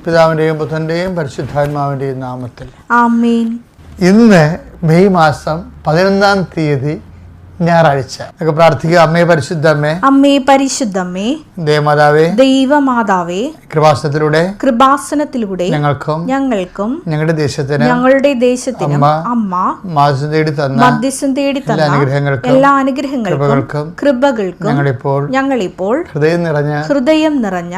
പിതാവിൻ്റെയും പുത്രൻ്റെയും പരിശുദ്ധാത്മാവിൻ്റെയും നാമത്തിൽ ആമേൻ. ഇന്ന് മെയ് മാസം 11-ാം തീയതി ഞായറാഴ്ച. നമുക്ക് പ്രാർത്ഥിക്കുക. അമ്മേ പരിശുദ്ധമ്മേ, അമ്മേ പരിശുദ്ധമ്മേ, ദേവമാതാവേ, ദൈവമാതാവേ, കൃപാസനത്തിലൂടെ ഞങ്ങൾക്കും ഞങ്ങളുടെ ദേശത്തിനും അമ്മ മധ്യസ്ഥം തേടി തന്ന എല്ലാ അനുഗ്രഹങ്ങൾക്കും കൃപകൾക്കും ഞങ്ങളിപ്പോൾ ഹൃദയം നിറഞ്ഞ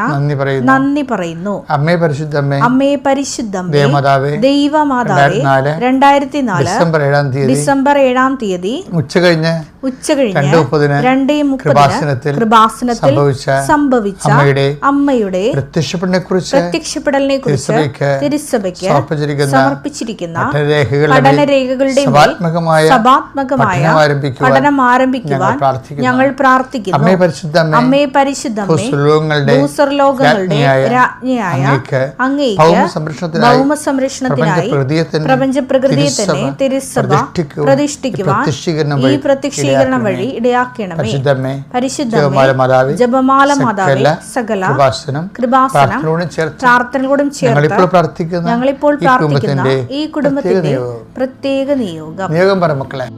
നന്ദി പറയുന്നു. അമ്മേ പരിശുദ്ധമ്മേ, ദൈവമാതാവേ, 2004 ഡിസംബർ 7-ാം തീയതി ഉച്ചകഴിഞ്ഞ് 2:30 കൃപാസനത്തിൽ സംഭവിച്ച അമ്മയുടെ പ്രത്യക്ഷപ്പെടലിനെ കുറിച്ച് തിരുസഭയ്ക്ക് സമർപ്പിച്ചിരിക്കുന്ന പഠനരേഖകളുടെ സഭാത്മകമായ പഠനം ആരംഭിക്കുവാൻ ഞങ്ങൾ പ്രാർത്ഥിക്കുന്നു. അമ്മേ പരിശുദ്ധമ്മേ, ഭൂസ്വർലോകങ്ങളുടെ രാജ്ഞിയായ അങ്ങേയ്ക്ക് ഭൗമസംരക്ഷണത്തിനായി പ്രപഞ്ച പ്രകൃതിയെ തന്നെ തിരുസഭ പ്രതിഷ്ഠിക്കുവാൻ ഈ പ്രത്യക്ഷീകരണ വഴി ഇടയാക്കണമേ. പരിശുദ്ധമ്മേ, ജപമാല മാതാവേ, സകല കൃപാസനം പ്രാർത്ഥനയോടും ചേർത്ത് ഞങ്ങളിപ്പോൾ പ്രാർത്ഥിക്കുന്ന ഈ കുടുംബത്തിന്റെ പ്രത്യേക നിയോഗം മക്കളെ.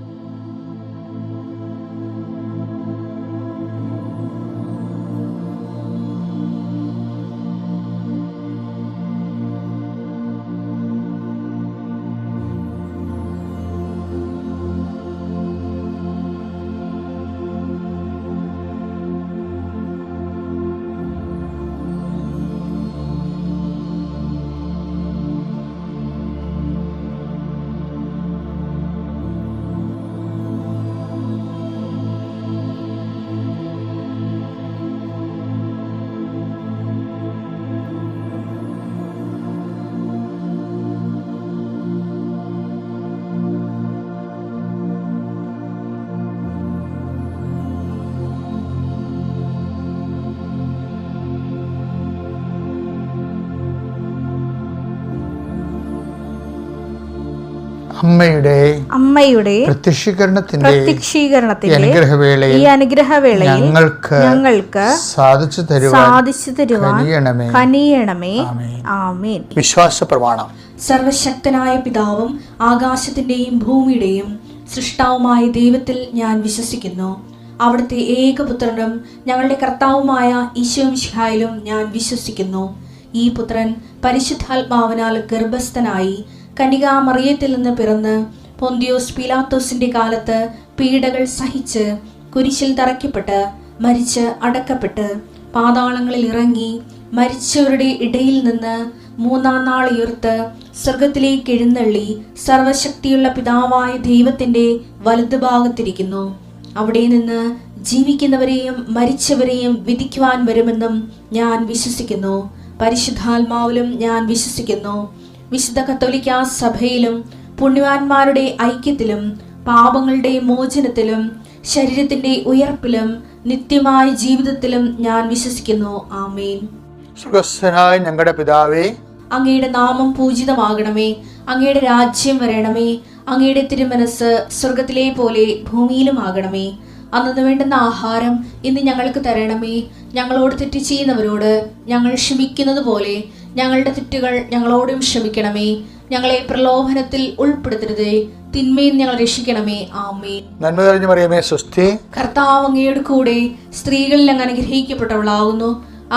അമ്മയുടെ പ്രത്യക്ഷീകരണത്തിന്റെ ഈ അനുഗ്രഹവേളയിൽ ഞങ്ങൾക്ക് സാധിച്ചു തരുവാൻ കനിയണമേ. ആമേൻ. വിശ്വാസ പ്രമാണം. സർവശക്തനായ പിതാവും ആകാശത്തിന്റെയും ഭൂമിയുടെയും സൃഷ്ടാവുമായ ദൈവത്തിൽ ഞാൻ വിശ്വസിക്കുന്നു. അവിടുത്തെ ഏകപുത്രനും ഞങ്ങളുടെ കർത്താവുമായ ഈശോമിശിഹായിലും ഞാൻ വിശ്വസിക്കുന്നു. ഈ പുത്രൻ പരിശുദ്ധാത്മാവിനാൽ ഗർഭസ്ഥനായി കന്യകാമറിയത്തിൽ നിന്ന് പിറന്ന് പൊന്തിയോസ് പീലാത്തോസിന്റെ കാലത്ത് പീഡകൾ സഹിച്ച് കുരിശിൽ തറയ്ക്കപ്പെട്ട് മരിച്ച് അടക്കപ്പെട്ട് പാതാളങ്ങളിൽ ഇറങ്ങി മരിച്ചവരുടെ ഇടയിൽ നിന്ന് 3-ാം നാൾ ഉയർത്ത് സ്വർഗത്തിലേക്ക് എഴുന്നള്ളി സർവശക്തിയുള്ള പിതാവായ ദൈവത്തിന്റെ വലതുഭാഗത്തിരിക്കുന്നു. അവിടെ നിന്ന് ജീവിക്കുന്നവരെയും മരിച്ചവരെയും വിധിക്കുവാൻ വരുമെന്നും ഞാൻ വിശ്വസിക്കുന്നു. പരിശുദ്ധാത്മാവിലും ഞാൻ വിശ്വസിക്കുന്നു. വിശുദ്ധ കത്തോലിക്കാ സഭയിലും പുണ്യവാന്മാരുടെ ഐക്യത്തിലും പാപങ്ങളുടെ മോചനത്തിലും ശരീരത്തിന്റെ ഉയർപ്പിലും നിത്യമായ ജീവിതത്തിലും ഞാൻ വിശ്വസിക്കുന്നു. ആമേൻ. സ്വർഗ്ഗസ്ഥനായ ഞങ്ങളുടെ പിതാവേ, അങ്ങയുടെ നാമം പൂജിതമാകണമേ. അങ്ങയുടെ രാജ്യം വരണമേ. അങ്ങയുടെ തിരുമനസ് സ്വർഗത്തിലെ പോലെ ഭൂമിയിലും ആകണമേ. അന്നു വേണ്ടുന്ന ആഹാരം ഇന്ന് ഞങ്ങൾക്ക് തരണമേ. ഞങ്ങളോട് തെറ്റ് ചെയ്യുന്നവരോട് ഞങ്ങൾ ക്ഷമിക്കുന്നത് പോലെ ഞങ്ങളുടെ തെറ്റുകൾ ഞങ്ങളോടും ക്ഷമിക്കണമേ. ഞങ്ങളെ പ്രലോഭനത്തിൽ ഉൾപ്പെടുത്തരുതേ, തിന്മയിൽ ഞങ്ങൾ രക്ഷിക്കണമേ. ആമേൻ. നന്മ നിറഞ്ഞ മറിയമേ, സ്വസ്തി. കർത്താവ് അങ്ങയുടെ കൂടെ സ്ത്രീകളിൽ അങ്ങ് അനുഗ്രഹിക്കപ്പെട്ടവളാകുന്നു.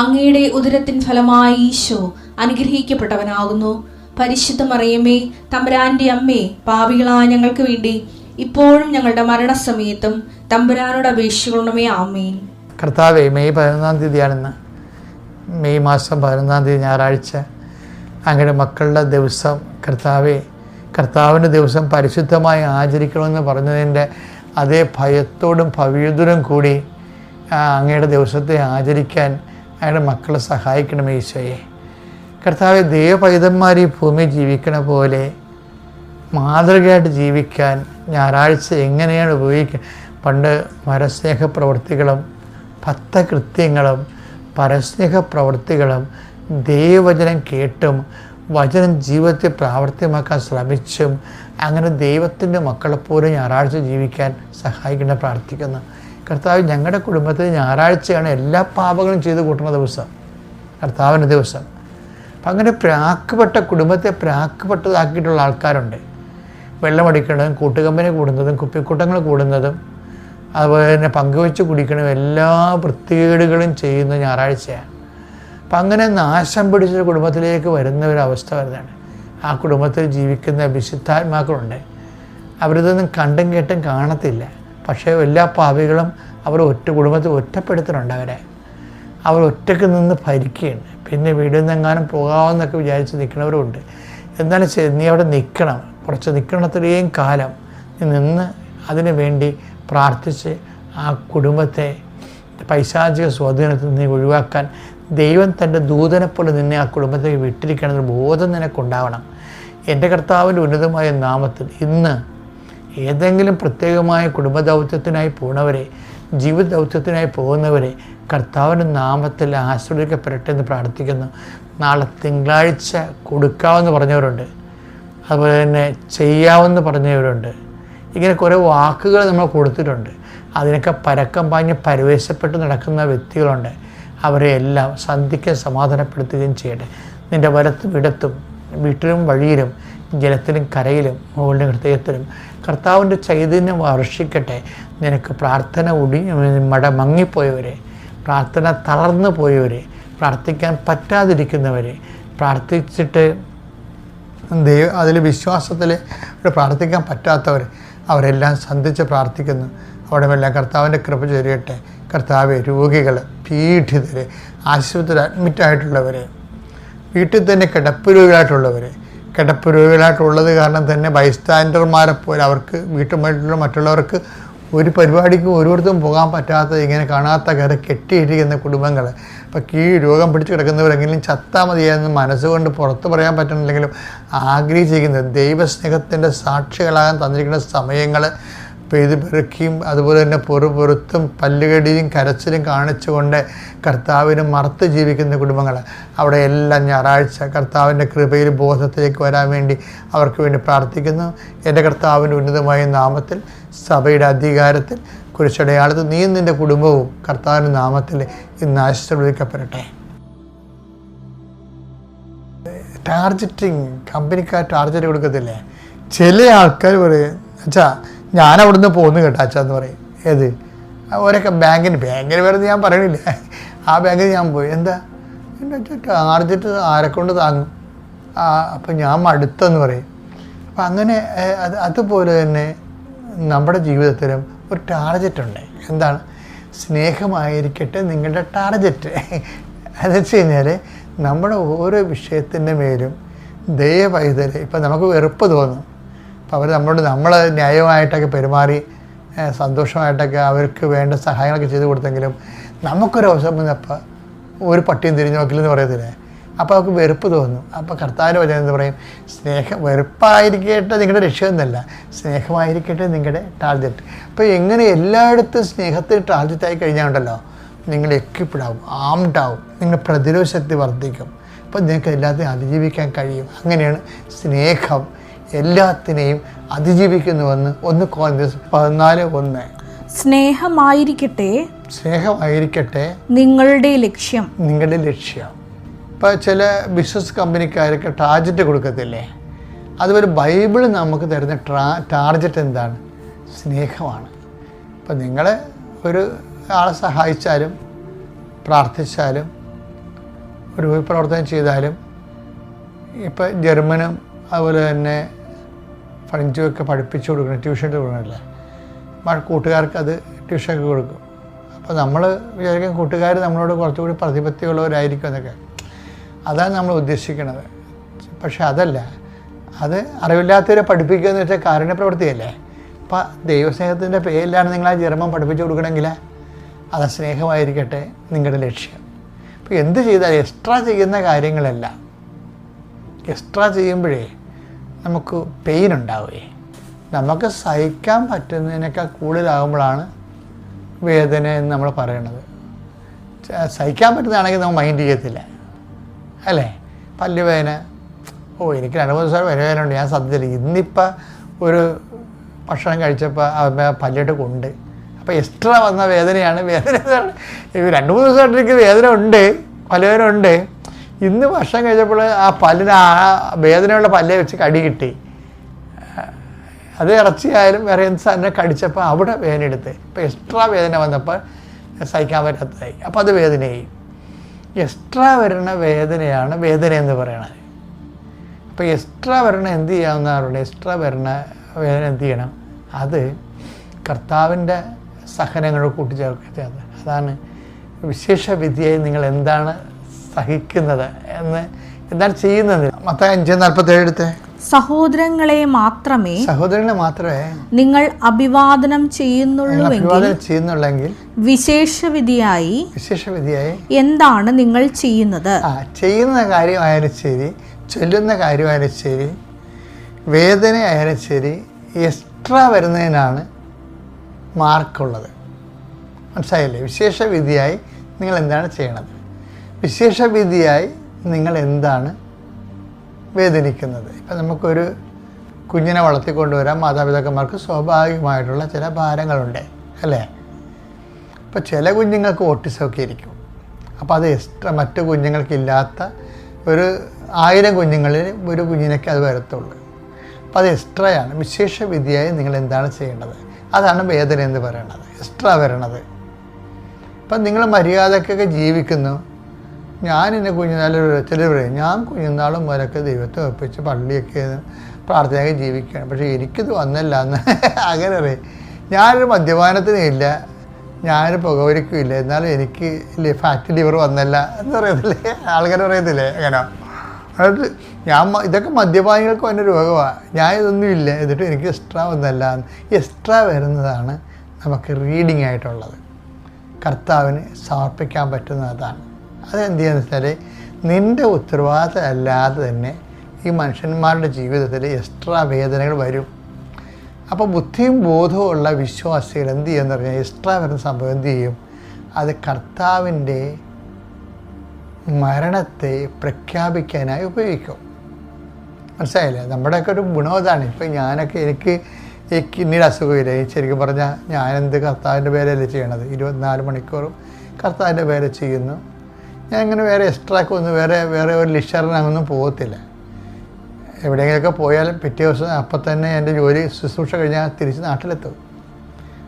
അങ്ങയുടെ ഉദരത്തിൻ ഫലമായി ഈശോ അനുഗ്രഹിക്കപ്പെട്ടവനാകുന്നു. പരിശുദ്ധ മറിയമേ, തമ്പുരാന്റെ അമ്മേ, പാപികളായ ഞങ്ങൾക്ക് വേണ്ടി ഇപ്പോഴും ഞങ്ങളുടെ മരണസമയത്തും തമ്പുരാനോട് അപേക്ഷിക്കണമേ. ആമേൻ. കർത്താവേ, മെയ് 11-ാം തീയതിയാണെന്ന്. മെയ് മാസം 11-ാം തീയതി ഞായറാഴ്ച അങ്ങയുടെ മക്കളുടെ ദിവസം. കർത്താവിൻ്റെ ദിവസം പരിശുദ്ധമായി ആചരിക്കണമെന്ന് പറഞ്ഞതിൻ്റെ അതേ ഭയത്തോടും ഭവ്യതയോടും കൂടി അങ്ങയുടെ ദിവസത്തെ ആചരിക്കാൻ അങ്ങയുടെ മക്കളെ സഹായിക്കണമേ ഈശോയെ. കർത്താവെ, ദൈവപൈതന്മാർ ഈ ഭൂമി ജീവിക്കണ പോലെ മാതൃകയായിട്ട് ജീവിക്കാൻ ഞായറാഴ്ച എങ്ങനെയാണ് ഉപയോഗിക്കുക? പണ്ട് പരസ്നേഹ പ്രവൃത്തികളും ഭക്തകൃത്യങ്ങളും പരസ്നേഹ പ്രവൃത്തികളും ദൈവവചനം കേട്ടും വചനം ജീവിതത്തെ പ്രാവർത്തികമാക്കാൻ ശ്രമിച്ചും അങ്ങനെ ദൈവത്തിൻ്റെ മക്കളെപ്പോലെ ഞായറാഴ്ച ജീവിക്കാൻ സഹായിക്കണം പ്രാർത്ഥിക്കുന്നു. കർത്താവ്, ഞങ്ങളുടെ കുടുംബത്തിൽ ഞായറാഴ്ചയാണ് എല്ലാ പാപങ്ങളും ചെയ്ത് കൂട്ടുന്ന ദിവസം, കർത്താവിൻ്റെ ദിവസം. അപ്പം അങ്ങനെ പ്രാക്കുപെട്ട കുടുംബത്തെ പ്രാക്കുപെട്ടതാക്കിയിട്ടുള്ള ആൾക്കാരുണ്ട്. വെള്ളമടിക്കുന്നതും കൂട്ടുകമ്പനി കൂടുന്നതും കുപ്പിക്കൂട്ടങ്ങൾ കൂടുന്നതും അതുപോലെ തന്നെ പങ്കുവെച്ച് കുടിക്കണതും എല്ലാ വൃത്തികേടുകളും ചെയ്യുന്ന ഞായറാഴ്ചയാണ്. അപ്പം അങ്ങനെ നാശം പിടിച്ചൊരു കുടുംബത്തിലേക്ക് വരുന്ന ഒരവസ്ഥ വരുന്നതാണ്. ആ കുടുംബത്തിൽ ജീവിക്കുന്ന വിശുദ്ധാത്മാക്കളുണ്ട്. അവരിതൊന്നും കണ്ടും കേട്ടും കാണത്തില്ല. പക്ഷേ എല്ലാ പാപികളും അവർ കുടുംബത്തിൽ ഒറ്റപ്പെടുത്തുന്നുണ്ട്. അവർ ഒറ്റയ്ക്ക് നിന്ന് ഭരിക്കുകയാണ്. പിന്നെ വീട്ടിൽ നിന്നെങ്ങാനും പോകാമെന്നൊക്കെ വിചാരിച്ച് നിൽക്കുന്നവരുമുണ്ട്. എന്നാലും നീ അവിടെ നിൽക്കണം, കുറച്ച് നിൽക്കണത്രയും കാലം നീ നിന്ന് അതിനു വേണ്ടി പ്രാർത്ഥിച്ച് ആ കുടുംബത്തെ പൈശാചിക സ്വാധീനത്തിൽ നിന്ന് ഒഴിവാക്കാൻ ദൈവം തൻ്റെ ദൂതനെപ്പോലെ നിന്നെ ആ കുടുംബത്തേക്ക് വിട്ടിരിക്കണമെന്നൊരു ബോധം നിനക്കുണ്ടാവണം. എൻ്റെ കർത്താവിൻ്റെ ഉന്നതമായ നാമത്തിൽ ഇന്ന് ഏതെങ്കിലും പ്രത്യേകമായ കുടുംബ ദൗത്യത്തിനായി പോകുന്നവരെ, ജീവിത ദൗത്യത്തിനായി പോകുന്നവരെ കർത്താവിൻ്റെ നാമത്തിൽ ആശ്രയിക്കപ്പെടട്ടെ എന്ന് പ്രാർത്ഥിക്കുന്നു. നാളെ തിങ്കളാഴ്ച കൊടുക്കാമെന്ന് പറഞ്ഞവരുണ്ട്, അതുപോലെ തന്നെ ചെയ്യാമെന്ന് പറഞ്ഞവരുണ്ട്. ഇങ്ങനെ കുറേ വാക്കുകൾ നമ്മൾ കൊടുത്തിട്ടുണ്ട്. അതിനൊക്കെ പരക്കം പാഞ്ഞ് പരിവേശപ്പെട്ട് നടക്കുന്ന വ്യക്തികളുണ്ട്. അവരെ എല്ലാം സന്ധിക്ക് സമാധാനപ്പെടുത്തുകയും ചെയ്യട്ടെ. നിൻ്റെ വലത്തും ഇടത്തും വീട്ടിലും വഴിയിലും ജലത്തിലും കരയിലും മുകളിലും ഹൃദയത്തിലും കർത്താവിൻ്റെ ചൈതന്യം വർഷിക്കട്ടെ. നിനക്ക് പ്രാർത്ഥന മങ്ങിപ്പോയവരെ, പ്രാർത്ഥന തളർന്നു പോയവരെ, പ്രാർത്ഥിക്കാൻ പറ്റാതിരിക്കുന്നവരെ, പ്രാർത്ഥിച്ചിട്ട് അതിൽ വിശ്വാസത്തിൽ പ്രാർത്ഥിക്കാൻ പറ്റാത്തവർ അവരെല്ലാം സന്ധിച്ച് പ്രാർത്ഥിക്കുന്നു. അവിടെയെല്ലാം കർത്താവിൻ്റെ കൃപ ചൊരിയട്ടെ. കർത്താവ് രോഗികൾ, പീഡിതർ, ആശുപത്രിയിൽ അഡ്മിറ്റായിട്ടുള്ളവർ, വീട്ടിൽ തന്നെ കിടപ്പ് രോഗികളായിട്ടുള്ളത് കാരണം തന്നെ ബൈസ്റ്റാൻഡർമാരെ പോലെ അവർക്ക് വീട്ടുമായിട്ടുള്ള മറ്റുള്ളവർക്ക് ഒരു പരിപാടിക്കും ഓരോരുത്തരും പോകാൻ പറ്റാത്ത, ഇങ്ങനെ കാണാത്ത കയറി കെട്ടിയിരിക്കുന്ന കുടുംബങ്ങൾ. അപ്പോൾ ഈ രോഗം പിടിച്ച് കിടക്കുന്നവരെങ്കിലും ചത്താൽ മതിയെന്ന് മനസ്സുകൊണ്ട് പുറത്ത് പറയാൻ പറ്റുന്നില്ലെങ്കിലും ആഗ്രഹിച്ചിരിക്കുന്നത് ദൈവസ്നേഹത്തിൻ്റെ സാക്ഷികളാകാൻ തന്നിരിക്കുന്ന സമയങ്ങൾ പെയ്ത് പെറുക്കിയും അതുപോലെ തന്നെ പൊറുത്തും പല്ലുകടിയും കരച്ചിലും കാണിച്ചുകൊണ്ട് കർത്താവിന് മറുത്ത് ജീവിക്കുന്ന കുടുംബങ്ങൾ അവിടെ എല്ലാം ഞായറാഴ്ച കർത്താവിൻ്റെ കൃപയിൽ ബോധത്തിലേക്ക് വരാൻ വേണ്ടി അവർക്ക് വേണ്ടി പ്രാർത്ഥിക്കുന്നു. എൻ്റെ കർത്താവിൻ്റെ ഉന്നതമായ നാമത്തിൽ സഭയുടെ അധികാരത്തിൽ കുരിശടയാളത്തിൽ നീ നിൻ്റെ കുടുംബവും കർത്താവിൻ്റെ നാമത്തിൽ ഇന്ന് ആശീർവദിക്കപ്പെടട്ടെ. ടാർജറ്റിങ്, കമ്പനിക്കാർ ടാർജറ്റ് കൊടുക്കത്തില്ലേ? ചില ആൾക്കാർ പറയും, അച്ഛാ ഞാൻ അവിടുന്ന് പോകുന്നു കേട്ടോ അച്ഛാ എന്ന് പറയും. ഏത് ഓരൊക്കെ ബാങ്കിന് വരുന്നത് ഞാൻ പറയണില്ല, ആ ബാങ്കിൽ ഞാൻ പോയി. എന്താ എൻ്റെ അച്ഛാ ടാർജറ്റ് ആരെക്കൊണ്ട് താങ്ങും? അപ്പം ഞാൻ മടുത്തെന്ന് പറയും. അപ്പം അങ്ങനെ അതുപോലെ തന്നെ നമ്മുടെ ജീവിതത്തിലും ഒരു ടാർജറ്റുണ്ട്. എന്താണ്? സ്നേഹമായിരിക്കട്ടെ നിങ്ങളുടെ ടാർജറ്റ്. അതെന്ന് വെച്ച് കഴിഞ്ഞാൽ നമ്മുടെ ഓരോ വിഷയത്തിൻ്റെ മേലും ദയവൈതൽ ഇപ്പം നമുക്ക് വെറുപ്പ് തോന്നും. അപ്പോൾ അവർ നമ്മൾ ന്യായമായിട്ടൊക്കെ പെരുമാറി സന്തോഷമായിട്ടൊക്കെ അവർക്ക് വേണ്ട സഹായങ്ങളൊക്കെ ചെയ്ത് കൊടുത്തെങ്കിലും നമുക്കൊരു അവസരം വന്നപ്പോൾ ഒരു പട്ടിയും തിരിഞ്ഞു നോക്കില്ലെന്ന് പറയത്തില്ലേ? അപ്പോൾ അവർക്ക് വെറുപ്പ് തോന്നും. അപ്പോൾ കർത്താവിൻ്റെ വചനം എന്ന് പറയും, വെറുപ്പായിരിക്കട്ടെ നിങ്ങളുടെ ലക്ഷ്യമൊന്നുമല്ല, സ്നേഹമായിരിക്കട്ടെ നിങ്ങളുടെ ടാർജറ്റ്. അപ്പോൾ എങ്ങനെ എല്ലായിടത്തും സ്നേഹത്തിന് ടാർജറ്റായി കഴിഞ്ഞാൽ ഉണ്ടല്ലോ, നിങ്ങൾ എക്വിപ്ഡാവും, ആംഡാവും, നിങ്ങളുടെ പ്രതിരോധ ശക്തി വർദ്ധിക്കും. അപ്പോൾ നിങ്ങൾക്ക് എല്ലാത്തിനെയും അതിജീവിക്കാൻ കഴിയും. അങ്ങനെയാണ് സ്നേഹം എല്ലാത്തിനെയും അതിജീവിക്കുന്നുവെന്ന് 1 Corinthians 14:1. സ്നേഹമായിരിക്കട്ടെ നിങ്ങളുടെ ലക്ഷ്യം. ഇപ്പോൾ ചില ബിസിനസ് കമ്പനിക്കാരൊക്കെ ടാർജറ്റ് കൊടുക്കത്തില്ലേ? അതുപോലെ ബൈബിൾ നമുക്ക് തരുന്ന ടാർജറ്റ് എന്താണ്? സ്നേഹമാണ്. ഇപ്പം നിങ്ങൾ ഒരു ആളെ സഹായിച്ചാലും പ്രാർത്ഥിച്ചാലും ഒരു പ്രവർത്തനം ചെയ്താലും, ഇപ്പം ജർമ്മനും അതുപോലെ തന്നെ ഫ്രഞ്ചുമൊക്കെ പഠിപ്പിച്ചു കൊടുക്കണം, ട്യൂഷൻ കൊടുക്കണമല്ലേ? കൂട്ടുകാർക്ക് അത് ട്യൂഷനൊക്കെ കൊടുക്കും. അപ്പോൾ നമ്മൾ വിചാരിക്കും കൂട്ടുകാർ നമ്മളോട് കുറച്ചുകൂടി പ്രതിപത്തിയുള്ളവരായിരിക്കും എന്നൊക്കെ. അതാണ് നമ്മൾ ഉദ്ദേശിക്കുന്നത്. പക്ഷെ അതല്ല, അത് അറിവില്ലാത്തവരെ പഠിപ്പിക്കുക എന്ന് വെച്ചാൽ കാരുണ്യപ്രവൃത്തിയല്ലേ? അപ്പോൾ ദൈവസ്നേഹത്തിൻ്റെ പേരിലാണ് നിങ്ങൾ ആ ജർമ്മൻ പഠിപ്പിച്ചു കൊടുക്കണമെങ്കിൽ അത് സ്നേഹമായിരിക്കട്ടെ നിങ്ങളുടെ ലക്ഷ്യം. ഇപ്പോൾ എന്ത് ചെയ്താൽ എക്സ്ട്രാ ചെയ്യുന്ന കാര്യങ്ങളല്ല, എക്സ്ട്രാ ചെയ്യുമ്പോഴേ നമുക്ക് പെയിൻ ഉണ്ടാവുകയെ. നമുക്ക് സഹിക്കാൻ പറ്റുന്നതിനേക്കാൾ കൂടുതലാകുമ്പോഴാണ് വേദന എന്ന് നമ്മൾ പറയണത്. സഹിക്കാൻ പറ്റുന്നതാണെങ്കിൽ നമ്മൾ മൈൻഡ് ചെയ്യത്തില്ല അല്ലേ? പല്ലുവേദന, എനിക്ക് 2-3 ദിവസം വേദന ഉണ്ട്, ഞാൻ ശ്രദ്ധിച്ചില്ല. ഇന്നിപ്പോൾ ഒരു ഭക്ഷണം കഴിച്ചപ്പോൾ പല്ലിട്ട് കൊണ്ട്, അപ്പോൾ എക്സ്ട്രാ വന്ന വേദനയാണ്. വേദന 2-3 ദിവസമായിട്ട് എനിക്ക് വേദന ഉണ്ട്, പല്ലുവേദന ഉണ്ട്. ഇന്ന് വർഷം കഴിഞ്ഞപ്പോൾ ആ പല്ലിന് ആ വേദനയുള്ള പല്ലേ വെച്ച് കടി കിട്ടി. അത് ഇറച്ചിയായാലും വേറെ എന്ത് സാധനം കടിച്ചപ്പോൾ അവിടെ വേദന എടുത്ത്. ഇപ്പോൾ എക്സ്ട്രാ വേദന വന്നപ്പോൾ സഹിക്കാൻ പറ്റാത്തതായി. അപ്പോൾ അത് വേദനയായി. എക്സ്ട്രാ വരുന്ന വേദനയാണ് വേദന എന്ന് പറയണത്. അപ്പോൾ എക്സ്ട്രാ വരണ എന്ത് ചെയ്യാവുന്നവരുണ്ട്? എക്സ്ട്രാ വരുന്ന വേദന എന്ത് ചെയ്യണം? അത് കർത്താവിൻ്റെ സഹനങ്ങൾ കൂട്ടിച്ചേർക്കുക. അതാണ് വിശേഷ വിധിയായി നിങ്ങൾ എന്താണ് സഹിക്കുന്നത് എന്താണ് ചെയ്യുന്നത്. മത്തായി 5:47 എടുത്തേ. സഹോദരങ്ങളെ മാത്രമേ നിങ്ങൾ അഭിവാദനം ചെയ്യുന്നുള്ളെങ്കിൽ വിശേഷവിധിയായി എന്താണ് നിങ്ങൾ ചെയ്യുന്നത്? ചെയ്യുന്ന കാര്യമായാലും ശരി, ചൊല്ലുന്ന കാര്യമായാലും ശരി, വേദനയായാലും ശരി, എക്സ്ട്രാ വരുന്നതിനാണ് മാർക്കുള്ളത്. മനസ്സിലായില്ലേ? വിശേഷവിധിയായി നിങ്ങൾ എന്താണ് ചെയ്യണത്? വിശേഷവിധിയായി നിങ്ങൾ എന്താണ് വേദനിക്കുന്നത്? ഇപ്പം നമുക്കൊരു കുഞ്ഞിനെ വളർത്തിക്കൊണ്ടുവരാൻ മാതാപിതാക്കന്മാർക്ക് സ്വാഭാവികമായിട്ടുള്ള ചില ഭാരങ്ങളുണ്ട്, അല്ലേ? ഇപ്പോൾ ചില കുഞ്ഞുങ്ങൾക്ക് ഓട്ടിസമൊക്കെ ഇരിക്കും. അപ്പോൾ അത് എക്സ്ട്രാ മറ്റു കുഞ്ഞുങ്ങൾക്കില്ലാത്ത ഒരു 1000 കുഞ്ഞുങ്ങളിൽ ഒരു കുഞ്ഞിനൊക്കെ അത് വരത്തുള്ളൂ. അപ്പോൾ അത് എക്സ്ട്രായാണ്. വിശേഷവിധിയായി നിങ്ങൾ എന്താണ് ചെയ്യേണ്ടത്? അതാണ് വേദന എന്ന് പറയുന്നത്, എക്സ്ട്രാ വരണത്. ഇപ്പം നിങ്ങൾ മര്യാദക്കൊക്കെ ജീവിക്കുന്നു. ഞാനെന്നെ കുഞ്ഞുനാൾ ചിലർ പറയും, ഞാൻ കുഞ്ഞുനാളും മുതലൊക്കെ ദൈവത്തെ ഒപ്പിച്ച് പള്ളിയൊക്കെ പ്രാർത്ഥനയൊക്കെ ജീവിക്കുകയാണ്, പക്ഷേ എനിക്കിത് വന്നല്ല എന്ന് അങ്ങനെ പറയും. ഞാനൊരു മദ്യപാനത്തിനും ഇല്ല, ഞാനൊരു പുകവലിക്കും ഇല്ല, എന്നാലും എനിക്ക് ഫാറ്റ് ലിവർ വന്നല്ല എന്ന് പറയത്തില്ലേ ആൾക്കാർ? പറയത്തില്ലേ അങ്ങനെ? അതായത് ഇതൊക്കെ മദ്യപാനികൾക്ക് വന്ന രോഗമാണ്, ഞാൻ ഇതൊന്നും ഇല്ല, എന്നിട്ട് എനിക്ക് എക്സ്ട്രാ വന്നല്ല. എക്സ്ട്രാ വരുന്നതാണ് നമുക്ക് റീഡിങ് ആയിട്ടുള്ളത്, കർത്താവിന് സമർപ്പിക്കാൻ പറ്റുന്നത്. അതാണ് അതെന്ത് ചെയ്യുക വെച്ചാൽ, നിൻ്റെ ഉത്തരവാദിത്തം അല്ലാതെ തന്നെ ഈ മനുഷ്യന്മാരുടെ ജീവിതത്തിൽ എക്സ്ട്രാ വേദനകൾ വരും. അപ്പോൾ ബുദ്ധിയും ബോധവും ഉള്ള വിശ്വാസികൾ എന്ത് ചെയ്യുമെന്ന് പറഞ്ഞാൽ, എക്സ്ട്രാ വരുന്ന സംഭവം എന്ത് ചെയ്യും? അത് കർത്താവിൻ്റെ മരണത്തെ പ്രഖ്യാപിക്കാനായി ഉപയോഗിക്കും. മനസ്സിലായില്ലേ? നമ്മുടെയൊക്കെ ഒരു ഗുണം അതാണ്. ഇപ്പം ഞാനൊക്കെ എനിക്ക് ഈ കിഡ്നിയുടെ അസുഖമില്ല. ശരിക്കും പറഞ്ഞാൽ ഞാനെന്ത് കർത്താവിൻ്റെ പേരല്ലേ ചെയ്യണത്? 24 മണിക്കൂറും കർത്താവിൻ്റെ പേരെ ചെയ്യുന്നു. ഞാൻ ഇങ്ങനെ വേറെ എക്സ്ട്രാക്ക് ഒന്നും വേറെ ഒരു ലിഷറിനൊന്നും പോകത്തില്ല. എവിടെയെങ്കിലുമൊക്കെ പോയാലും പിറ്റേ ദിവസം അപ്പം തന്നെ എൻ്റെ ജോലി ശുശ്രൂഷ കഴിഞ്ഞാൽ തിരിച്ച് നാട്ടിലെത്തും.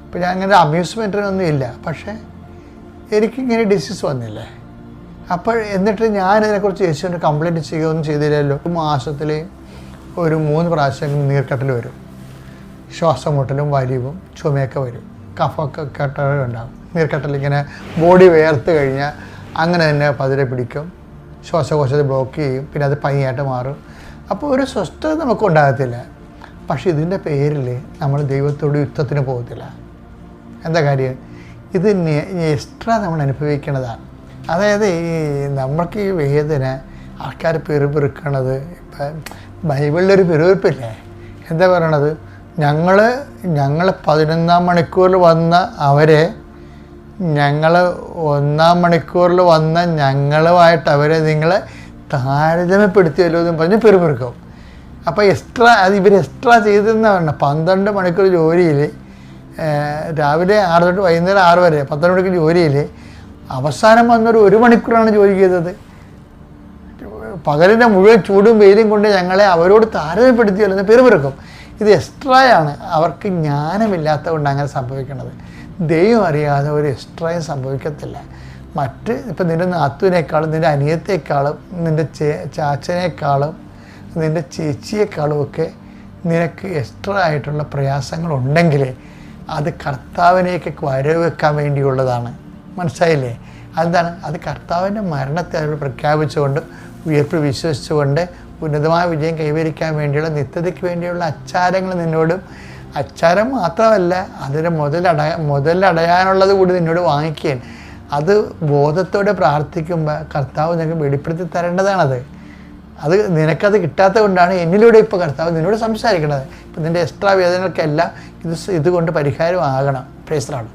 അപ്പോൾ ഞാൻ അങ്ങനെ അമ്യൂസ്മെൻറ്റിനൊന്നും ഇല്ല. പക്ഷേ എനിക്കിങ്ങനെ ഡിസീസ് വന്നില്ലേ? അപ്പോൾ എന്നിട്ട് ഞാനിതിനെക്കുറിച്ച് യേശുവിൻ്റെ കംപ്ലയിൻറ്റ് ചെയ്യുകയൊന്നും ചെയ്തില്ലല്ലോ. മാസത്തിൽ ഒരു 3 പ്രാവശ്യം നീർക്കെട്ടൽ വരും, ശ്വാസം മുട്ടലും വലിവും ചുമയൊക്കെ വരും, കഫമൊക്കെ കെട്ടലുണ്ടാകും. നീർക്കെട്ടലിങ്ങനെ ബോഡി വേർത്ത് കഴിഞ്ഞാൽ അങ്ങനെ തന്നെ പതിരെ പിടിക്കും, ശ്വാസകോശത്തെ ബ്ലോക്ക് ചെയ്യും, പിന്നെ അത് പനിയായിട്ട് മാറും. അപ്പോൾ ഒരു സ്വസ്ഥത നമുക്കുണ്ടാകത്തില്ല. പക്ഷേ ഇതിൻ്റെ പേരിൽ നമ്മൾ ദൈവത്തോട് യുദ്ധത്തിന് പോകത്തില്ല. എന്താ കാര്യം? ഇത് എക്സ്ട്രാ നമ്മൾ അനുഭവിക്കേണ്ടതാണ്. അതായത് നമ്മൾക്ക് ഈ വേദന ആൾക്കാർ പെറുപിറുക്കണത്, ഇപ്പം ബൈബിളിലൊരു പെറുപിറുപ്പില്ലേ? എന്താ പറയണത്? ഞങ്ങൾ 11-ാം മണിക്കൂറിൽ വന്ന അവരെ, ഞങ്ങൾ 1-ാം മണിക്കൂറിൽ വന്ന ഞങ്ങളുമായിട്ട് അവരെ നിങ്ങൾ താരതമ്യപ്പെടുത്തിയല്ലോ എന്നും പറഞ്ഞ് പെറുപിറുക്കും. അപ്പോൾ എക്സ്ട്രാ ഇവർ എക്സ്ട്രാ ചെയ്തെന്ന് പറഞ്ഞാൽ 12 മണിക്കൂർ ജോലിയിൽ, രാവിലെ 6 തൊട്ട് വൈകുന്നേരം 6 വരെ 12 മണിക്കൂർ ജോലിയിൽ അവസാനം വന്നൊരു 1 മണിക്കൂറാണ് ജോലി ചെയ്തത്. പകലിൻ്റെ മുഴുവൻ ചൂടും വെയിലും കൊണ്ട് ഞങ്ങളെ അവരോട് താരതമ്യപ്പെടുത്തിയല്ലോ എന്ന് പെറുപിറുക്കും. ഇത് എക്സ്ട്രായാണ്. അവർക്ക് ജ്ഞാനമില്ലാത്തത് കൊണ്ട് അങ്ങനെ സംഭവിക്കുന്നത്. ദൈവം അറിയാതെ ഒരു എക്സ്ട്രായും സംഭവിക്കത്തില്ല. മറ്റ് ഇപ്പം നിൻ്റെ നാത്തുവിനേക്കാളും നിൻ്റെ അനിയത്തേക്കാളും നിൻ്റെ ചാച്ചനേക്കാളും നിൻ്റെ ചേച്ചിയേക്കാളും ഒക്കെ നിനക്ക് എക്സ്ട്രാ ആയിട്ടുള്ള പ്രയാസങ്ങളുണ്ടെങ്കിൽ അത് കർത്താവിനേക്ക് വരവെക്കാൻ വേണ്ടിയുള്ളതാണ്. മനസ്സിലായില്ലേ? അതെന്താണ്? അത് കർത്താവിൻ്റെ മരണത്തെ അവർ പ്രഖ്യാപിച്ചുകൊണ്ട് ഉയർപ്പ് വിശ്വസിച്ചുകൊണ്ട് ഉന്നതമായ വിജയം കൈവരിക്കാൻ വേണ്ടിയുള്ള നിത്യതയ്ക്ക് വേണ്ടിയുള്ള അച്ചാരങ്ങൾ നിന്നോടും, അച്ചാരം മാത്രമല്ല അതിന് മുതലടയാനുള്ളത് കൂടി നിന്നോട് വാങ്ങിക്കാൻ, അത് ബോധത്തോടെ പ്രാർത്ഥിക്കുമ്പോൾ കർത്താവ് നിനക്ക് വെളിപ്പെടുത്തി തരേണ്ടതാണത്. അത് നിനക്കത് കിട്ടാത്തത് കൊണ്ടാണ് എന്നിലൂടെ ഇപ്പോൾ കർത്താവ് നിന്നോട് സംസാരിക്കുന്നത്. ഇപ്പം നിൻ്റെ എക്സ്ട്രാ വേദനകൾക്കെല്ലാം ഇതുകൊണ്ട് പരിഹാരമാകണം. Praise the Lord.